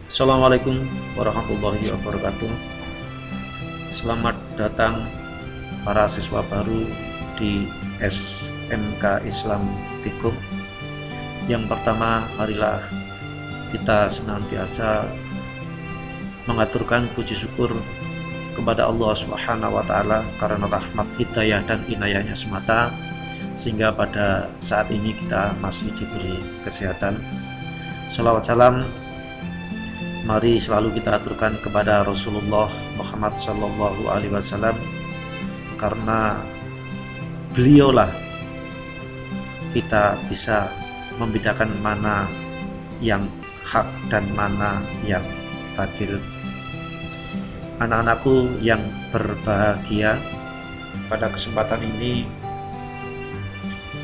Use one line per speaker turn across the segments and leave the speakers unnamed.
Assalamualaikum warahmatullahi wabarakatuh. Selamat datang para siswa baru di SMK Islam Tikung. Yang pertama, marilah kita senantiasa mengaturkan puji syukur kepada Allah Subhanahu wa taala karena rahmat, hidayah dan inayahnya semata sehingga pada saat ini kita masih diberi kesehatan. Salawat salam mari selalu kita aturkan kepada Rasulullah Muhammad Sallallahu Alaihi Wasallam, karena beliaulah kita bisa membedakan mana yang hak dan mana yang batil. Anak-anakku yang berbahagia, pada kesempatan ini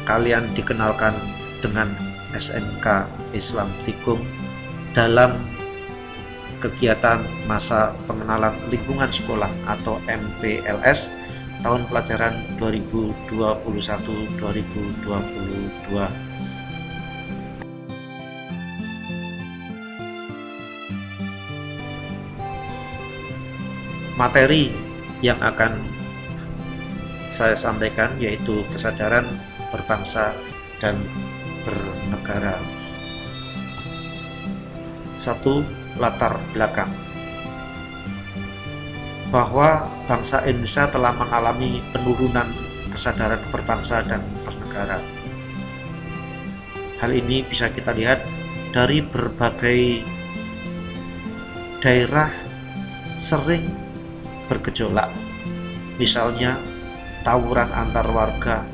kalian dikenalkan dengan SMK Islam Tikung dalam kegiatan masa pengenalan lingkungan sekolah atau MPLS tahun pelajaran 2021-2022. Materi yang akan saya sampaikan yaitu kesadaran berbangsa dan bernegara. 1. Latar belakang. Bahwa bangsa Indonesia telah mengalami penurunan kesadaran berbangsa dan bernegara. Hal ini bisa kita lihat dari berbagai daerah sering bergejolak. Misalnya tawuran antar warga,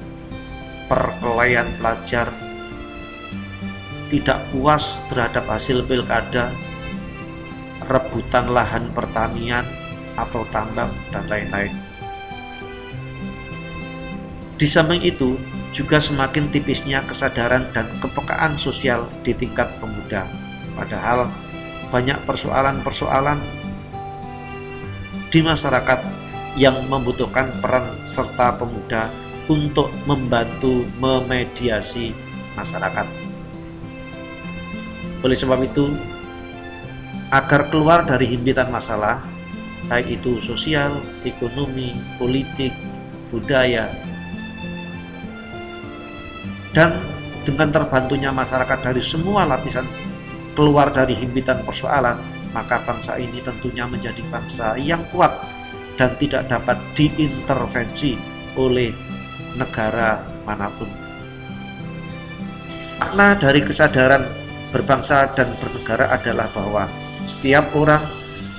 perkelahian pelajar, tidak puas terhadap hasil pilkada, rebutan lahan pertanian atau tambang, dan lain-lain. Di samping itu, juga semakin tipisnya kesadaran dan kepekaan sosial di tingkat pemuda. Padahal banyak persoalan-persoalan di masyarakat yang membutuhkan peran serta pemuda untuk membantu memediasi masyarakat. Oleh sebab itu, agar keluar dari himpitan masalah, baik itu sosial, ekonomi, politik, budaya, dan dengan terbantunya masyarakat dari semua lapisan keluar dari himpitan persoalan, maka bangsa ini tentunya menjadi bangsa yang kuat dan tidak dapat diintervensi oleh negara manapun. Makna dari kesadaran berbangsa dan bernegara adalah bahwa setiap orang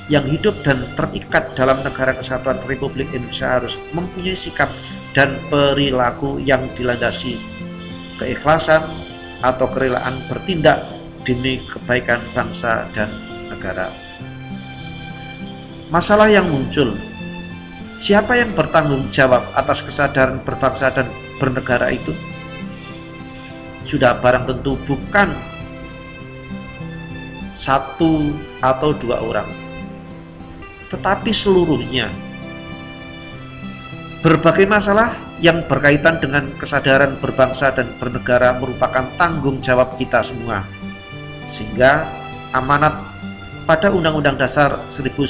yang hidup dan terikat dalam negara kesatuan Republik Indonesia harus mempunyai sikap dan perilaku yang dilandasi keikhlasan atau kerelaan bertindak demi kebaikan bangsa dan negara. Masalah yang muncul, siapa yang bertanggung jawab atas kesadaran berbangsa dan bernegara itu? Sudah barang tentu bukan satu atau dua orang, tetapi seluruhnya. Berbagai masalah yang berkaitan dengan kesadaran berbangsa dan bernegara merupakan tanggung jawab kita semua, sehingga amanat pada Undang-Undang Dasar 1945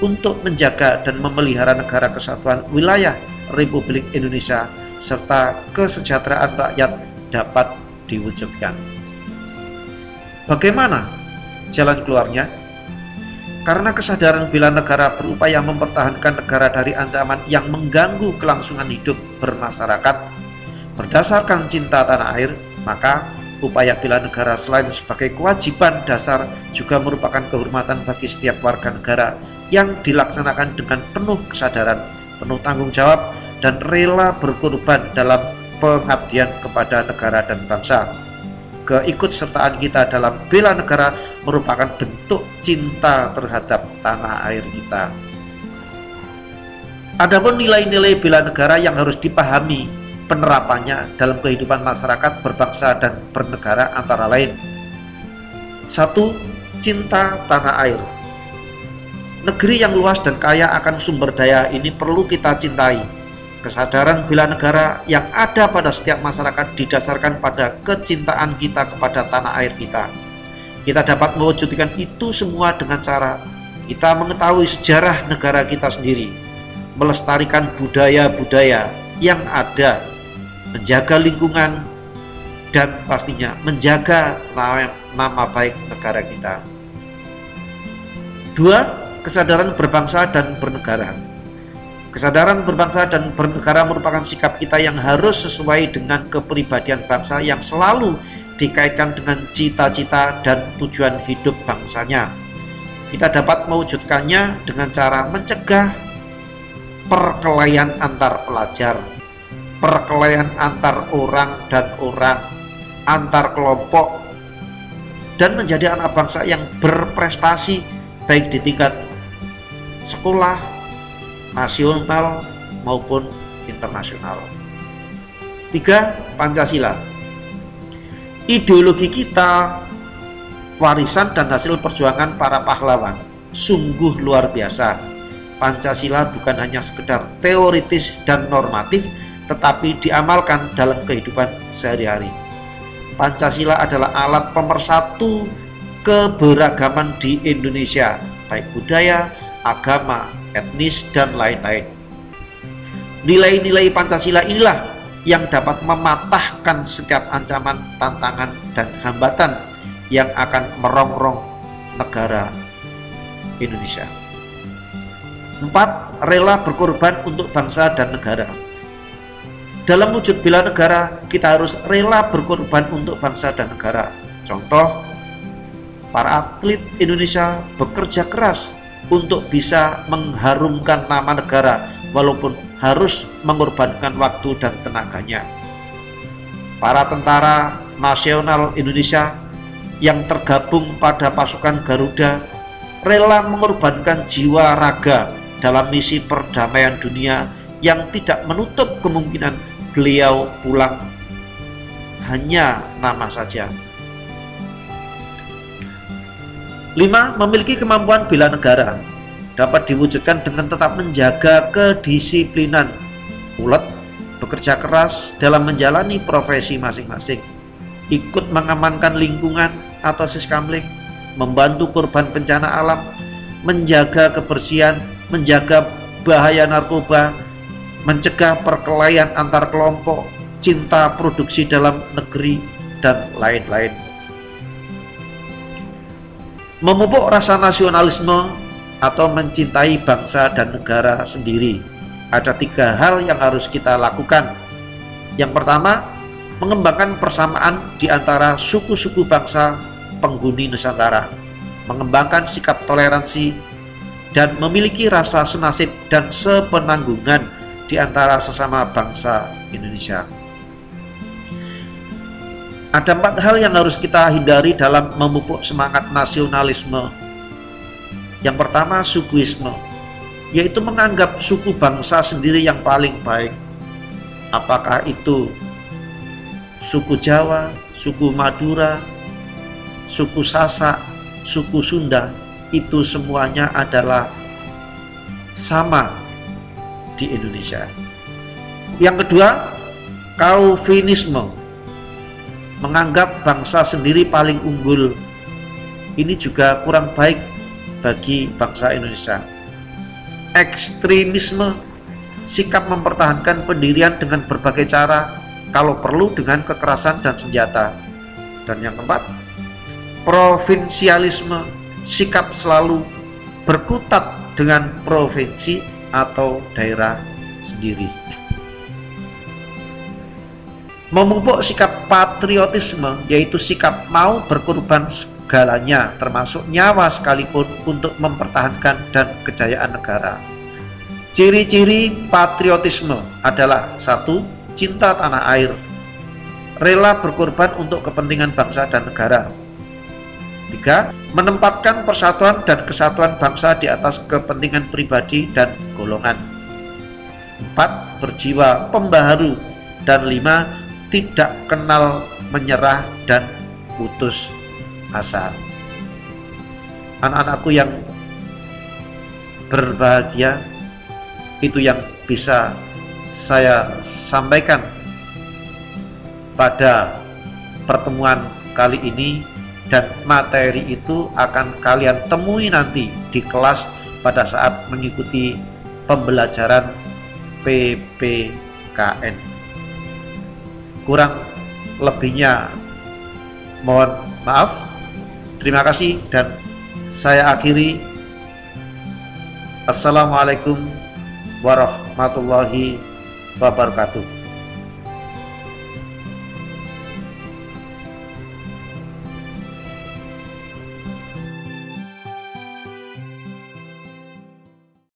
untuk menjaga dan memelihara negara kesatuan wilayah Republik Indonesia serta kesejahteraan rakyat dapat diwujudkan. Bagaimana jalan keluarnya? Karena kesadaran bela negara berupaya mempertahankan negara dari ancaman yang mengganggu kelangsungan hidup bermasyarakat berdasarkan cinta tanah air, maka upaya bela negara selain sebagai kewajiban dasar juga merupakan kehormatan bagi setiap warga negara yang dilaksanakan dengan penuh kesadaran, penuh tanggung jawab, dan rela berkorban dalam pengabdian kepada negara dan bangsa. Keikutsertaan kita dalam bela negara merupakan bentuk cinta terhadap tanah air kita. Adapun nilai-nilai bela negara yang harus dipahami penerapannya dalam kehidupan masyarakat berbangsa dan bernegara antara lain: 1. Cinta tanah air. Negeri yang luas dan kaya akan sumber daya ini perlu kita cintai. Kesadaran bela negara yang ada pada setiap masyarakat didasarkan pada kecintaan kita kepada tanah air kita. Kita dapat mewujudkan itu semua dengan cara kita mengetahui sejarah negara kita sendiri, melestarikan budaya-budaya yang ada, menjaga lingkungan, dan pastinya menjaga nama baik negara kita. 2. Kesadaran berbangsa dan bernegara. Kesadaran berbangsa dan bernegara merupakan sikap kita yang harus sesuai dengan kepribadian bangsa yang selalu dikaitkan dengan cita-cita dan tujuan hidup bangsanya. Kita dapat mewujudkannya dengan cara mencegah perkelahian antar pelajar, perkelahian antar orang dan orang, antar kelompok, dan menjadi anak bangsa yang berprestasi baik di tingkat sekolah, nasional maupun internasional. 3. Pancasila. Ideologi kita, warisan dan hasil perjuangan para pahlawan, sungguh luar biasa. Pancasila bukan hanya sekedar teoritis dan normatif, tetapi diamalkan dalam kehidupan sehari-hari. Pancasila adalah alat pemersatu keberagaman di Indonesia, baik budaya, agama, etnis, dan lain-lain. Nilai-nilai Pancasila inilah yang dapat mematahkan setiap ancaman, tantangan, dan hambatan yang akan merongrong negara Indonesia. 4. Rela berkorban untuk bangsa dan negara. Dalam wujud bela negara, kita harus rela berkorban untuk bangsa dan negara. Contoh, para atlet Indonesia bekerja keras untuk bisa mengharumkan nama negara walaupun harus mengorbankan waktu dan tenaganya. Para tentara nasional Indonesia yang tergabung pada pasukan Garuda rela mengorbankan jiwa raga dalam misi perdamaian dunia yang tidak menutup kemungkinan beliau pulang hanya nama saja. 5. Memiliki kemampuan bela negara dapat diwujudkan dengan tetap menjaga kedisiplinan, ulet, bekerja keras dalam menjalani profesi masing-masing, ikut mengamankan lingkungan atau siskamling, membantu korban bencana alam, menjaga kebersihan, menjaga bahaya narkoba, mencegah perkelahian antar kelompok, cinta produksi dalam negeri, dan lain-lain. Memupuk rasa nasionalisme atau mencintai bangsa dan negara sendiri. Ada 3 hal yang harus kita lakukan. Yang pertama, mengembangkan persamaan di antara suku-suku bangsa penghuni Nusantara, mengembangkan sikap toleransi, dan memiliki rasa senasib dan sepenanggungan di antara sesama bangsa Indonesia. Ada 4 hal yang harus kita hindari dalam memupuk semangat nasionalisme. Yang pertama, sukuisme, yaitu menganggap suku bangsa sendiri yang paling baik. Apakah itu suku Jawa, suku Madura, suku Sasak, suku Sunda, itu semuanya adalah sama di Indonesia. Yang kedua, Calvinisme, menganggap bangsa sendiri paling unggul. Ini juga kurang baik bagi bangsa Indonesia. Ekstremisme, sikap mempertahankan pendirian dengan berbagai cara, kalau perlu dengan kekerasan dan senjata. Dan yang keempat, provinsialisme, sikap selalu berkutat dengan provinsi atau daerah sendiri. Memupuk sikap patriotisme, yaitu sikap mau berkorban segalanya, termasuk nyawa sekalipun, untuk mempertahankan dan kejayaan negara. Ciri-ciri patriotisme adalah 1. Cinta tanah air, rela berkorban untuk kepentingan bangsa dan negara. 3. Menempatkan persatuan dan kesatuan bangsa di atas kepentingan pribadi dan golongan. 4. Berjiwa pembaharu. Dan 5. Tidak kenal menyerah dan putus asa. Anak-anakku yang berbahagia, itu yang bisa saya sampaikan pada pertemuan kali ini. dan materi itu akan kalian temui nanti di kelas pada saat mengikuti pembelajaran PPKN. Kurang lebihnya mohon maaf. Terima kasih dan saya akhiri. Assalamualaikum warahmatullahi wabarakatuh.